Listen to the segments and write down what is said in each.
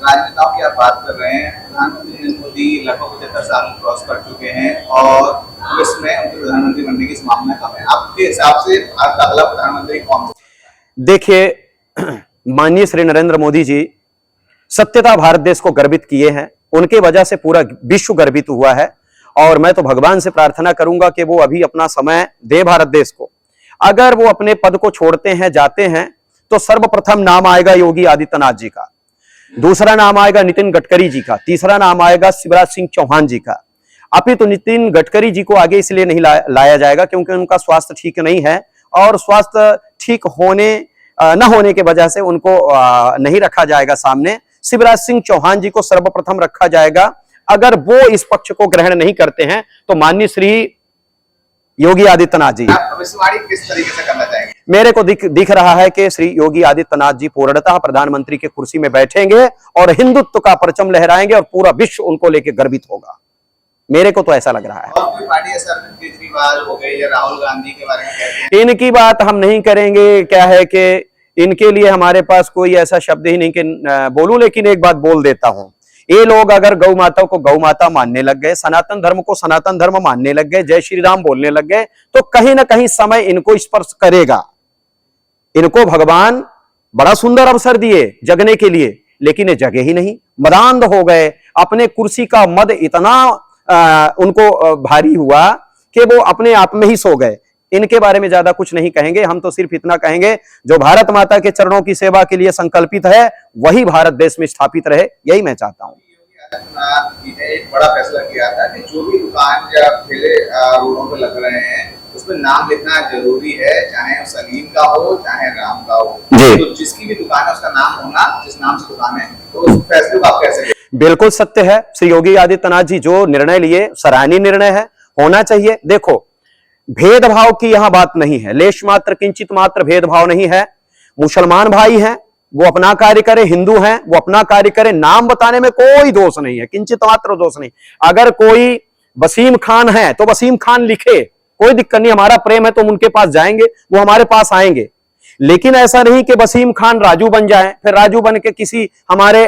राजनेताओं की आप बात कर रहे हैं, प्रधानमंत्री नरेंद्र मोदी लगभग 75 साल क्रॉस कर चुके हैं और विश्व में उनके प्रधानमंत्री बनने की संभावना कम है। आपके हिसाब से भारत का अगला प्रधानमंत्री कौन? देखिए, माननीय श्री नरेंद्र मोदी जी सत्यता भारत देश को गर्वित किए हैं, उनके वजह से पूरा विश्व गर्वित हुआ है। और मैं तो भगवान से प्रार्थना करूंगा कि वो अभी अपना समय दे भारत देश को। अगर वो अपने पद को छोड़ते हैं, जाते हैं, तो सर्वप्रथम नाम आएगा योगी आदित्यनाथ जी का, दूसरा नाम आएगा नितिन गडकरी जी का, तीसरा नाम आएगा शिवराज सिंह चौहान जी का। अपितु नितिन गडकरी जी को आगे इसलिए नहीं लाया जाएगा क्योंकि उनका स्वास्थ्य ठीक नहीं है और स्वास्थ्य ठीक होने न होने के वजह से उनको नहीं रखा जाएगा सामने। शिवराज सिंह चौहान जी को सर्वप्रथम रखा जाएगा। अगर वो इस पक्ष को ग्रहण नहीं करते हैं तो माननीय श्री योगी आदित्यनाथ जी, भविष्यवाणी किस तरीके से करना चाहेंगे? मेरे को दिख रहा है कि श्री योगी आदित्यनाथ जी पूर्णतः प्रधानमंत्री के कुर्सी में बैठेंगे और हिंदुत्व का परचम लहराएंगे और पूरा विश्व उनको लेकर गर्वित होगा। मेरे को तो ऐसा लग रहा है। और कोई पार्टी है, सर केजरीवाल हो गए या राहुल गांधी के बारे में कहते हैं? इनकी बात हम नहीं करेंगे। क्या है कि इनके लिए हमारे पास कोई ऐसा शब्द ही नहीं कि बोलूं, लेकिन एक बात बोल देता हूं। ये लोग अगर गौ माता को गौ माता मानने लग गए, सनातन धर्म को सनातन धर्म मानने लग गए, जय श्री राम बोलने लग गए, तो कहीं ना कहीं समय इनको स्पर्श करेगा। इनको भगवान बड़ा सुंदर अवसर दिए जगने के लिए, लेकिन ये जगे ही नहीं, मदांध हो गए। अपने कुर्सी का मद इतना उनको भारी हुआ कि वो अपने आप में ही सो गए। इनके बारे में ज्यादा कुछ नहीं कहेंगे। हम तो सिर्फ इतना कहेंगे, जो भारत माता के चरणों की सेवा के लिए संकल्पित है वही भारत देश में स्थापित रहे, यही मैं चाहता हूं। एक बड़ा फैसला किया था कि जो भी दुकान या ठेले रोडों पे लग रहे हैं उसमें नाम लिखना जरूरी है, चाहे सलीम का हो चाहे राम का हो। तो जिसकी भी दुकान है उसका नाम होना, जिस नाम से दुकान है, तो उस फैसले को आप कैसे? बिल्कुल सत्य है। श्री योगी आदित्यनाथ जी जो निर्णय लिए, सराहनीय निर्णय है, होना चाहिए। देखो, भेदभाव की यहां बात नहीं है, लेश मात्र किंचित मात्र भेदभाव नहीं है। मुसलमान भाई हैं, वो अपना कार्य करें, हिंदू हैं, वो अपना कार्य करें, नाम बताने में कोई दोष नहीं है, किंचित मात्र दोष नहीं। अगर कोई वसीम खान है तो वसीम खान लिखे, कोई दिक्कत नहीं। हमारा प्रेम है तो हम उनके पास जाएंगे, वो हमारे पास आएंगे। लेकिन ऐसा नहीं कि वसीम खान राजू बन जाए, फिर राजू बन के किसी हमारे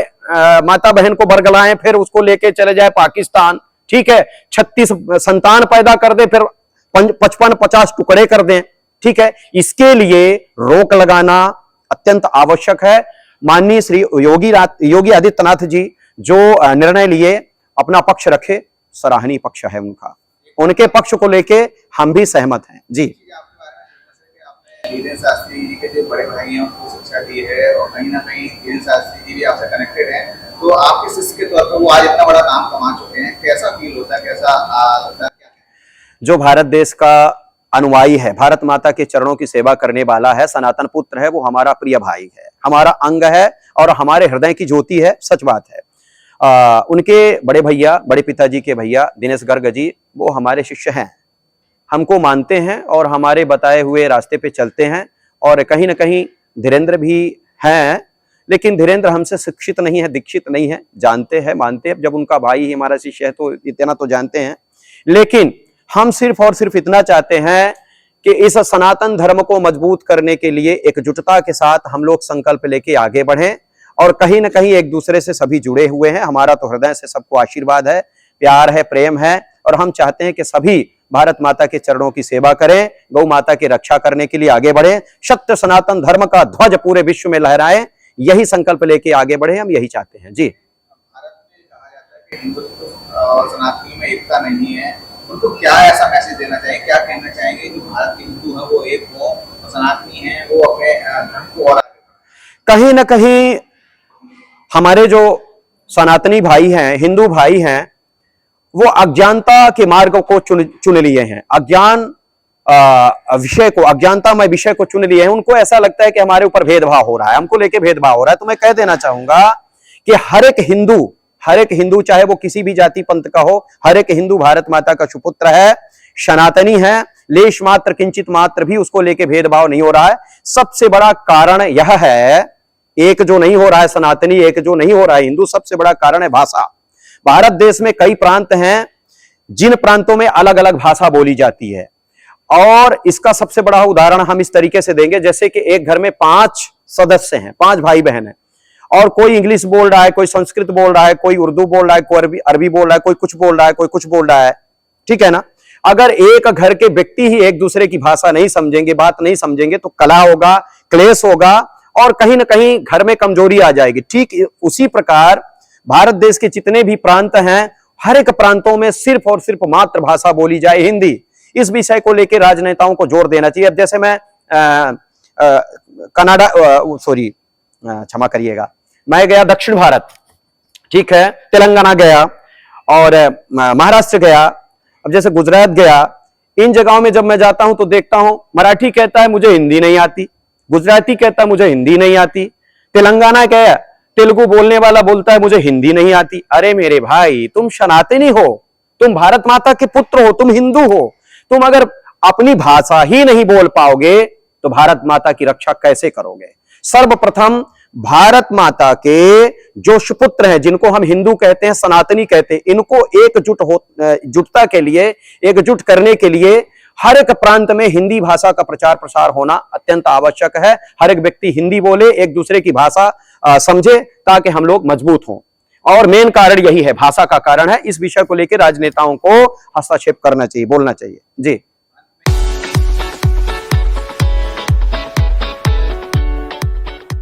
माता बहन को बरगलाएं, फिर उसको लेके चले जाए पाकिस्तान। ठीक है, 36 संतान पैदा कर दे, फिर 55-50 टुकड़े कर दें। ठीक है, इसके लिए रोक लगाना अत्यंत आवश्यक है। माननीय श्री योगी आदित्यनाथ जी जो निर्णय लिए, अपना पक्ष रखे, सराहनीय पक्ष है उनका। उनके पक्ष को लेके हम भी सहमत हैं। जी, धीरेन्द्र शास्त्री जी के जो बड़े भाई हैं उनको शिक्षा दी है और कहीं ना कहीं धीरेन्द्र शास्त्री जी भी आपसे कनेक्टेड हैं, तो आपके शिष्य के तौर पर वो आज इतना बड़ा नाम कमा चुके हैं, कैसा फील होता है, कैसा लगता है? जो भारत देश का अनुयायी है, भारत माता के चरणों की सेवा करने वाला है, सनातन पुत्र है, वो हमारा प्रिय भाई है, हमारा अंग है और हमारे हृदय की ज्योति है। सच बात है। उनके बड़े भैया, बड़े पिताजी के भैया दिनेश गर्ग जी, वो हमारे शिष्य हैं, हमको मानते हैं और हमारे बताए हुए रास्ते पे चलते हैं। और कहीं ना कहीं धीरेन्द्र भी हैं, लेकिन धीरेन्द्र हमसे शिक्षित नहीं है, दीक्षित नहीं है, जानते हैं, मानते हैं। जब उनका भाई ही हमारा शिष्य है तो इतना तो जानते हैं। लेकिन हम सिर्फ और सिर्फ इतना चाहते हैं कि इस सनातन धर्म को मजबूत करने के लिए एकजुटता के साथ हम लोग संकल्प लेके आगे बढ़ें। और कहीं ना कहीं एक दूसरे से सभी जुड़े हुए हैं। हमारा तो हृदय से सबको आशीर्वाद है, प्यार है, प्रेम है, और हम चाहते हैं कि सभी भारत माता के चरणों की सेवा करें, गौ माता की रक्षा करने के लिए आगे बढ़े, सत्य सनातन धर्म का ध्वज पूरे विश्व में लहराएं। यही संकल्प लेके आगे बढ़े, हम यही चाहते हैं। जी, भारत में कहा जाता है कि हिंदुत्व और सनातनी में एकता नहीं है, उनको क्या ऐसा मैसेज देना चाहिए, क्या कहना चाहेंगे कि भारत के हिंदू हैं वो एक हो और सनातनी हैं वो अपने धर्म को और कहीं ना कहीं हमारे जो सनातनी भाई हैं, हिंदू भाई हैं, वो अज्ञानता के मार्ग को चुन लिए हैं। अज्ञानतामय विषय को चुन लिए हैं। उनको ऐसा लगता है कि हमारे ऊपर भेदभाव हो रहा है, हमको लेके भेदभाव हो रहा है। तो मैं कह देना चाहूंगा कि हर एक हिंदू चाहे वो किसी भी जाति पंथ का हो, हर एक हिंदू भारत माता का सुपुत्र है, सनातनी है। लेश मात्र किंचित मात्र भी उसको लेके भेदभाव नहीं हो रहा है। सबसे बड़ा कारण यह है, एक जो नहीं हो रहा है सनातनी, एक जो नहीं हो रहा है हिंदू, सबसे बड़ा कारण है भाषा। भारत देश में कई प्रांत हैं जिन प्रांतों में अलग अलग भाषा बोली जाती है। और इसका सबसे बड़ा उदाहरण हम इस तरीके से देंगे, जैसे कि एक घर में 5 सदस्य हैं, 5 भाई बहन हैं, और कोई इंग्लिश बोल रहा है, कोई संस्कृत बोल रहा है, कोई उर्दू बोल रहा है, कोई अरबी बोल रहा है, कोई कुछ बोल रहा है, कोई कुछ बोल रहा है, ठीक है ना। अगर एक घर के व्यक्ति ही एक दूसरे की भाषा नहीं समझेंगे, बात नहीं समझेंगे, तो कलह होगा, क्लेश होगा और कहीं ना कहीं घर में कमजोरी आ जाएगी। ठीक उसी प्रकार भारत देश के जितने भी प्रांत हैं, हर एक प्रांतों में सिर्फ और सिर्फ मातृभाषा बोली जाए हिंदी। इस विषय को लेकर राजनेताओं को जोर देना चाहिए। अब जैसे मैं कनाडा सॉरी क्षमा करिएगा, मैं गया दक्षिण भारत, ठीक है, तेलंगाना गया और महाराष्ट्र गया, अब जैसे गुजरात गया। इन जगहों में जब मैं जाता हूं तो देखता हूं मराठी कहता है मुझे हिंदी नहीं आती, गुजराती कहता है मुझे हिंदी नहीं आती, तेलंगाना गया तेलुगु बोलने वाला बोलता है मुझे हिंदी नहीं आती। अरे मेरे भाई, तुम सनातनी हो, तुम भारत माता के पुत्र हो, तुम हिंदू हो, तुम अगर अपनी भाषा ही नहीं बोल पाओगे तो भारत माता की रक्षा कैसे करोगे। सर्वप्रथम भारत माता के जो सुपुत्र हैं, जिनको हम हिंदू कहते हैं, सनातनी कहते हैं, इनको एकजुटता के लिए, एकजुट करने के लिए हर एक प्रांत में हिंदी भाषा का प्रचार प्रसार होना अत्यंत आवश्यक है। हर एक व्यक्ति हिंदी बोले, एक दूसरे की भाषा समझे, ताकि हम लोग मजबूत हों। और मेन कारण यही है, भाषा का कारण है। इस विषय को लेकर राजनेताओं को हस्तक्षेप करना चाहिए, बोलना चाहिए। जी।